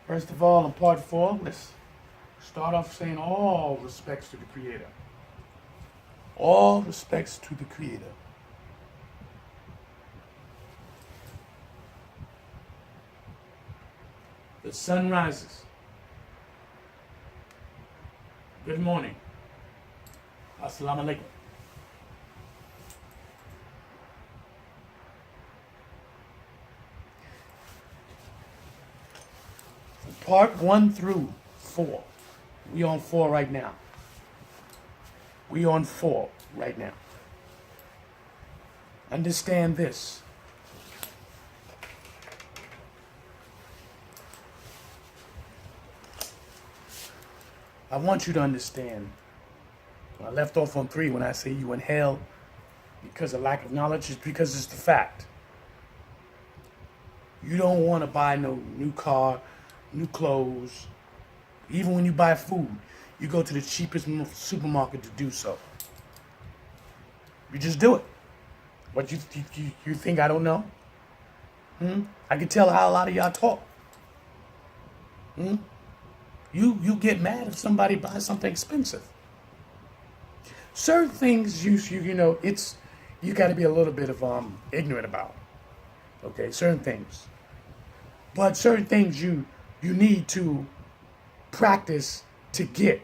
First of all, in part 4, let's start off saying all respects to the Creator. All respects to the Creator. The sun rises. Good morning. Assalamu alaikum. Part 1 through 4. We on 4 right now. We on 4 right now. Understand this. I want you to understand. I left off on 3 when I say you in hell because of lack of knowledge. It's because it's the fact. You don't want to buy no new car, new clothes. Even when you buy food, you go to the cheapest supermarket to do so. You just do it. What you think I don't know? I can tell how a lot of y'all talk. You get mad if somebody buys something expensive. Certain things you know you got to be a little bit of ignorant about. Okay, certain things. But certain things you need to practice to get.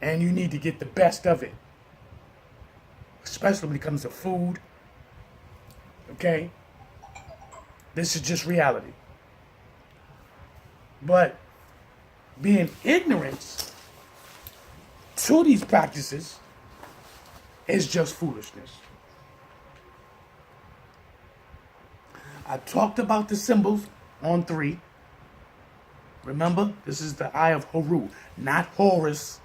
And you need to get the best of it. Especially when it comes to food. Okay? This is just reality. But being ignorant to these practices is just foolishness. I talked about the symbols on 3. Remember, this is the eye of Horus, not Horus.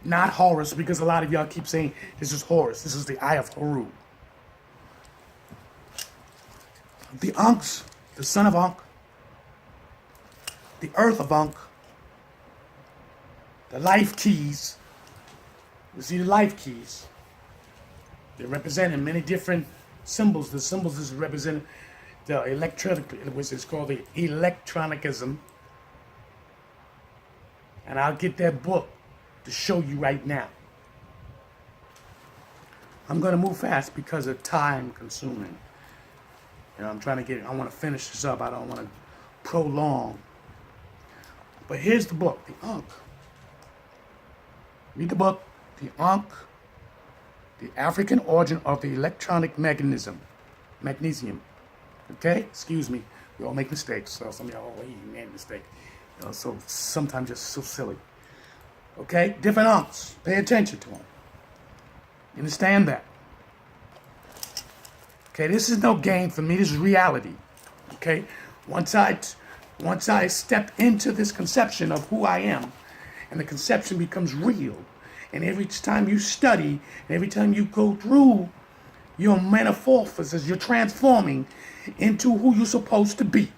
Not Horus, because a lot of y'all keep saying this is Horus. This is the eye of Horus. The Ankhs, the son of Ankh, the earth of Ankh, the life keys. You see the life keys. They're representing many different symbols. The symbols is representing the electronic, which is called the electronicism. And I'll get that book to show you right now. I'm going to move fast because of time consuming. You know, I want to finish this up. I don't want to prolong. But here's the book, the Ankh. Read the book, the Ankh, the African origin of the electronic magnesium. Okay? Excuse me. We all make mistakes. So some of y'all, you made a mistake. You know, so sometimes just so silly. Okay? Different Ankhs. Pay attention to them. You understand that? Okay? This is no game for me. This is reality. Okay? Once I step into this conception of who I am, and the conception becomes real, and every time you study, and every time you go through your metamorphosis, you're transforming into who you're supposed to be.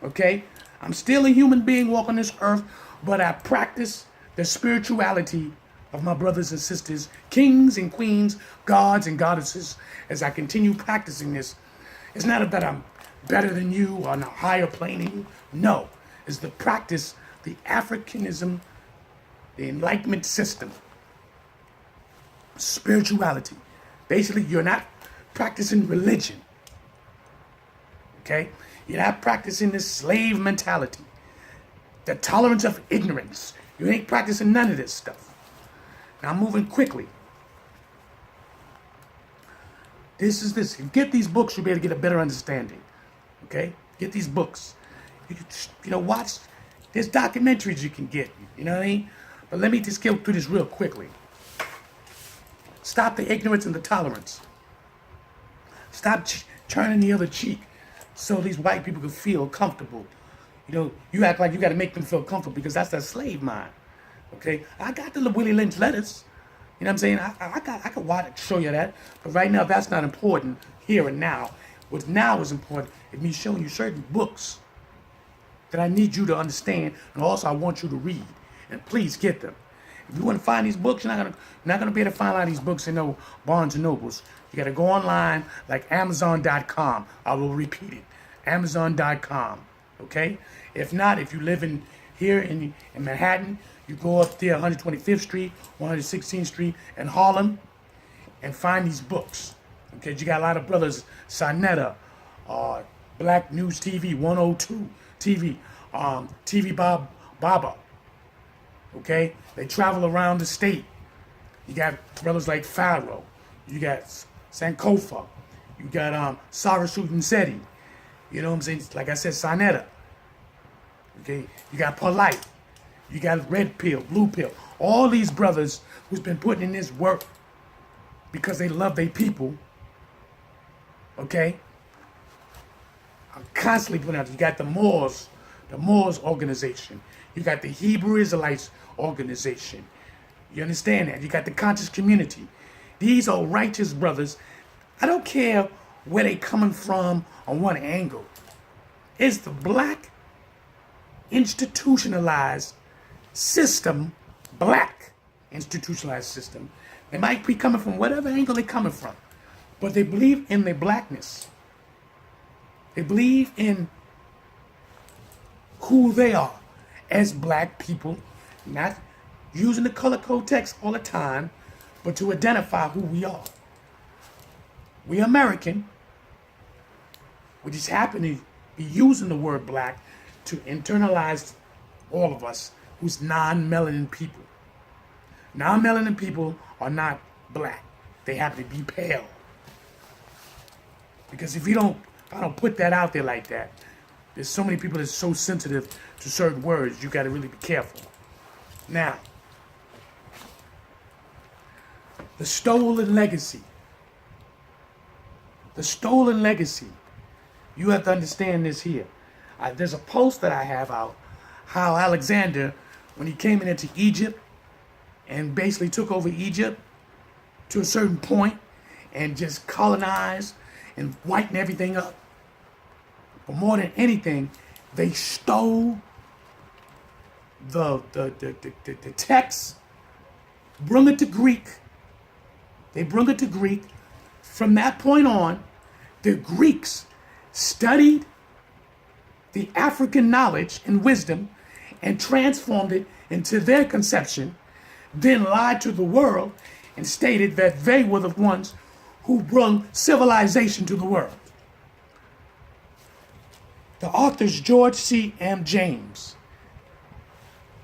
Okay? I'm still a human being walking this earth, but I practice the spirituality of my brothers and sisters, kings and queens, gods and goddesses, as I continue practicing this. It's not that I'm better than you or on a higher plane than you. No. It's the practice, the Africanism, the Enlightenment system. Spirituality. Basically, you're not practicing religion. Okay? You're not practicing this slave mentality. The tolerance of ignorance. You ain't practicing none of this stuff. Now I'm moving quickly. This is this. If you get these books, you'll be able to get a better understanding. Okay? Get these books. You know, watch. There's documentaries you can get. You know what I mean? But let me just go through this real quickly. Stop the ignorance and the tolerance. Stop turning the other cheek so these white people can feel comfortable. You know, you act like you got to make them feel comfortable because that's their slave mind. Okay? I got the Willie Lynch letters. You know what I'm saying? I could show you that. But right now, that's not important here and now. What now is important is me showing you certain books that I need you to understand, and also I want you to read. And please get them. If you want to find these books, you're not gonna be able to find a lot of these books in no Barnes and Nobles. You gotta go online like Amazon.com. I will repeat it. Amazon.com. Okay? If not, if you live here in Manhattan, you go up there 125th Street, 116th Street, and Harlem, and find these books. Okay, you got a lot of brothers, Sonetta, Black News TV, 102 TV, TV Baba. Okay, they travel around the state. You got brothers like Pharaoh, you got Sankofa, you got Sarah Seti. You know what I'm saying? Like I said, Sonetta. Okay, you got Polite, you got Red Pill, Blue Pill. All these brothers who's been putting in this work because they love their people. Okay, I'm constantly putting out. You got the Moors organization. You got the Hebrew Israelites organization. You understand that? You got the conscious community. These are righteous brothers. I don't care where they coming from on one angle. It's the black institutionalized system, black institutionalized system. They might be coming from whatever angle they're coming from, but they believe in their blackness. They believe in who they are as black people, not using the color code text all the time, but to identify who we are. We American. We just happen to be using the word black to internalize all of us who's non-melanin people. Non-melanin people are not black. They happen to be pale. Because if I don't put that out there like that, there's so many people that's so sensitive to certain words, you got to really be careful. Now, the stolen legacy. The stolen legacy. You have to understand this here. There's a post that I have out, how Alexander, when he came into Egypt and basically took over Egypt to a certain point and just colonized and whitened everything up. But more than anything, they stole the text, brought it to Greek. They brought it to Greek. From that point on, the Greeks studied the African knowledge and wisdom and transformed it into their conception, then lied to the world and stated that they were the ones who brought civilization to the world. The author's George C. M. James.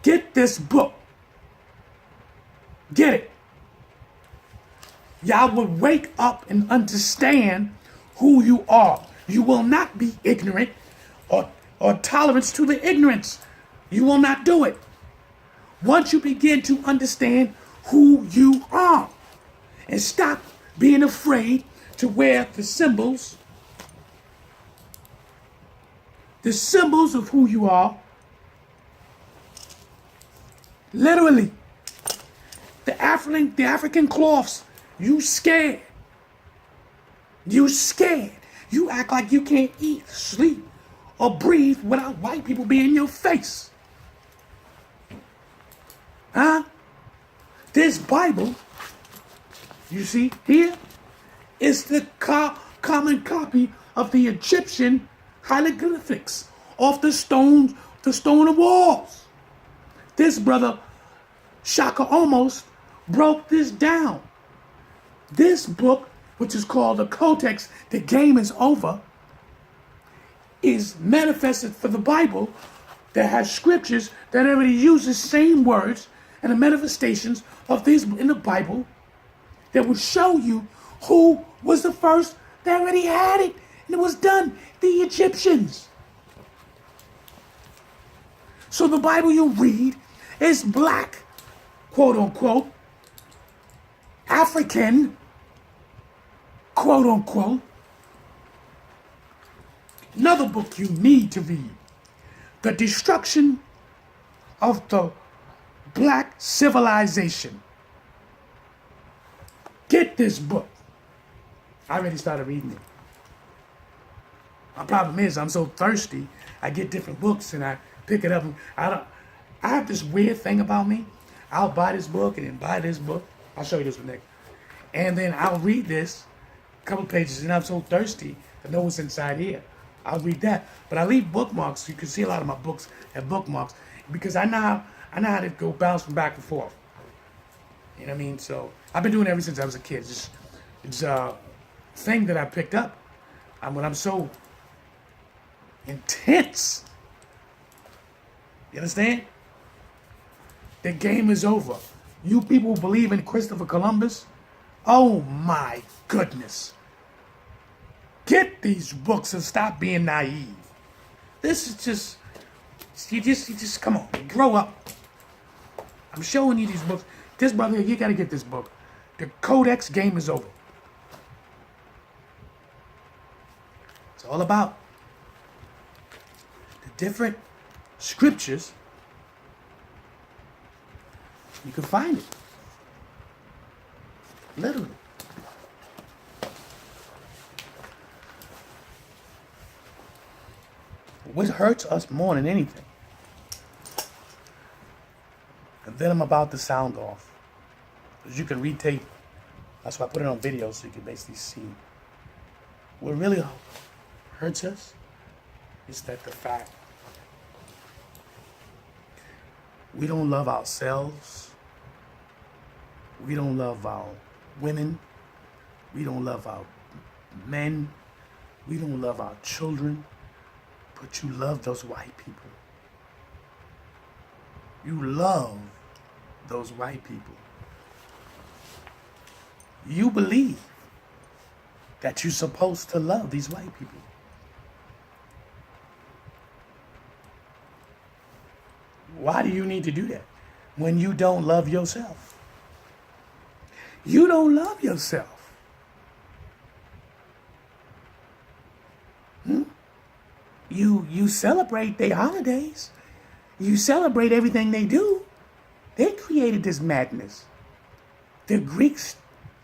Get this book. Get it. Y'all will wake up and understand who you are. You will not be ignorant or tolerance to the ignorance. You will not do it. Once you begin to understand who you are and stop being afraid to wear the symbols of who you are. Literally, the African cloths, you scared. You scared. You act like you can't eat, sleep, or breathe without white people being in your face. Huh? This Bible, you see here, is the common copy of the Egyptian hieroglyphics off the stone of walls. This brother, Shaka, almost broke this down. This book, which is called the Codex, The Game is Over, is manifested for the Bible that has scriptures that already use the same words and the manifestations of these in the Bible that will show you who was the first that already had it. And it was done, the Egyptians. So the Bible you read is black, quote unquote, African, quote unquote. Another book you need to read, The Destruction of the Black Civilization. Get this book. I already started reading it. My problem is I'm so thirsty, I get different books and I pick it up. I have this weird thing about me. I'll buy this book and then buy this book. I'll show you this one next. And then I'll read this, a couple pages, and I'm so thirsty to know what's inside here. I'll read that. But I leave bookmarks. You can see a lot of my books have bookmarks because I know how to go bounce from back and forth. You know what I mean? So I've been doing it ever since I was a kid. It's a thing that I picked up. When I'm so intense. You understand? The game is over. You people who believe in Christopher Columbus, oh my goodness. Get these books and stop being naive. This is just, you just come on, grow up. I'm showing you these books. This brother, you gotta get this book. The Codex game is over. It's all about the different scriptures. You can find it. Literally. What hurts us more than anything? And then I'm about to sound off. Because you can retape. That's why I put it on video so you can basically see. What really hurts us is that the fact we don't love ourselves. We don't love our women. We don't love our men. We don't love our children. But you love those white people. You love those white people. You believe that you're supposed to love these white people. Why do you need to do that when you don't love yourself? You don't love yourself. You celebrate their holidays. You celebrate everything they do. They created this madness. The Greeks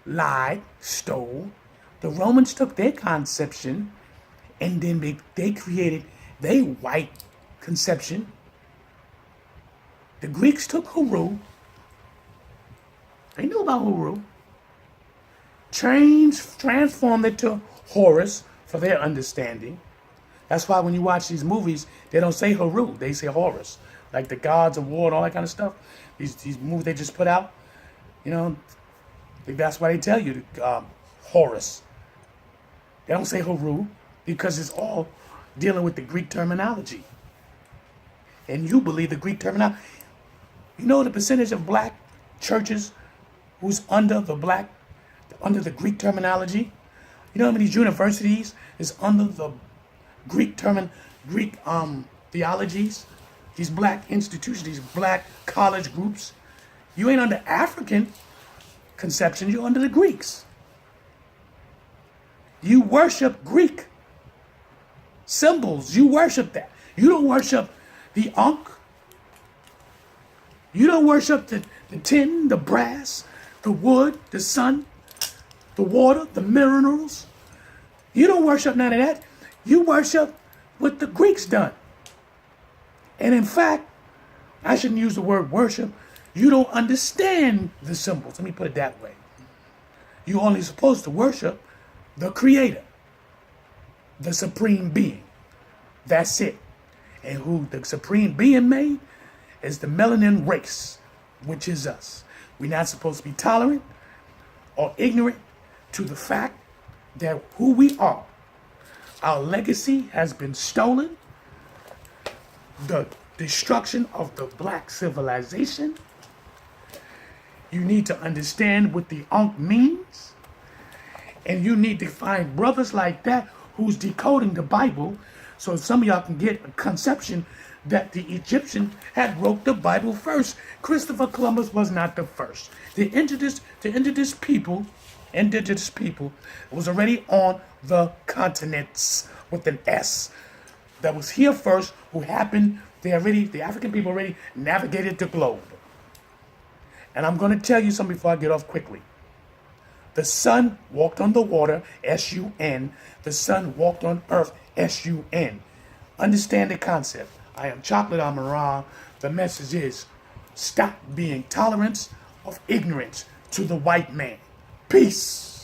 lied, stole. The Romans took their conception and then they created their white conception. The Greeks took Haru. They knew about Haru. Transformed it to Horus for their understanding. That's why when you watch these movies, they don't say Haru, they say Horus. Like the gods of war and all that kind of stuff. These movies they just put out, you know, that's why they tell you Horus. They don't say Haru because it's all dealing with the Greek terminology. And you believe the Greek terminology. You know the percentage of black churches who's under the Greek terminology? You know how many universities is under the Greek theologies? These black institutions, these black college groups. You ain't under African conception, you're under the Greeks. You worship Greek symbols. You worship that. You don't worship the Ankh. You don't worship the tin, the brass, the wood, the sun, the water, the minerals. You don't worship none of that. You worship what the Greeks done. And in fact, I shouldn't use the word worship. You don't understand the symbols. Let me put it that way. You're only supposed to worship the Creator, the Supreme Being. That's it. And who the Supreme Being made is the melanin race, which is us. We're not supposed to be tolerant or ignorant to the fact that who we are. Our legacy has been stolen. The destruction of the black civilization. You need to understand what the Ankh means. And you need to find brothers like that who's decoding the Bible so some of y'all can get a conception that the Egyptian had wrote the Bible first. Christopher Columbus was not the first. The indigenous people was already on the continents with an S that was here first, who happened, the African people already navigated the globe. And I'm going to tell you something before I get off quickly. The sun walked on the water, S-U-N. The sun walked on earth, S-U-N. Understand the concept. I am Chocolate AMUN-RA. The message is, stop being tolerant of ignorance to the white man. Peace.